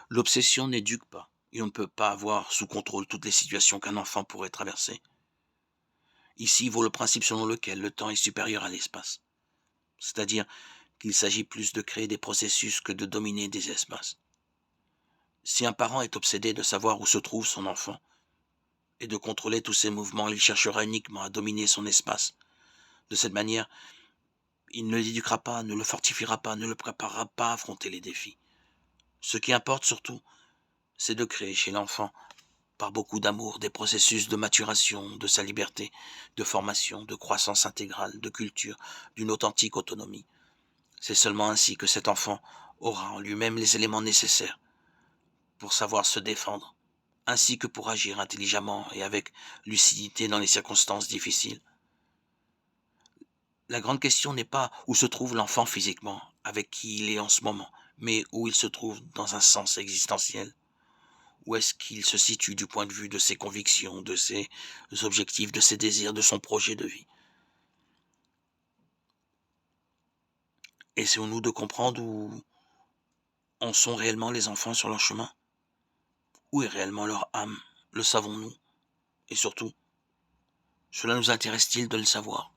L'obsession n'éduque pas et on ne peut pas avoir sous contrôle toutes les situations qu'un enfant pourrait traverser. Ici vaut le principe selon lequel le temps est supérieur à l'espace, c'est-à-dire qu'il s'agit plus de créer des processus que de dominer des espaces. Si un parent est obsédé de savoir où se trouve son enfant et de contrôler tous ses mouvements, il cherchera uniquement à dominer son espace. De cette manière, il ne l'éduquera pas, ne le fortifiera pas, ne le préparera pas à affronter les défis. Ce qui importe surtout, c'est de créer chez l'enfant, par beaucoup d'amour, des processus de maturation de sa liberté, de formation, de croissance intégrale, de culture, d'une authentique autonomie. C'est seulement ainsi que cet enfant aura en lui-même les éléments nécessaires pour savoir se défendre, ainsi que pour agir intelligemment et avec lucidité dans les circonstances difficiles. La grande question n'est pas où se trouve l'enfant physiquement, avec qui il est en ce moment, mais où il se trouve dans un sens existentiel. Où est-ce qu'il se situe du point de vue de ses convictions, de ses objectifs, de ses désirs, de son projet de vie. Essayons-nous de comprendre où en sont réellement les enfants sur leur chemin. Où est réellement leur âme? Le savons-nous? Et surtout, cela nous intéresse-t-il de le savoir?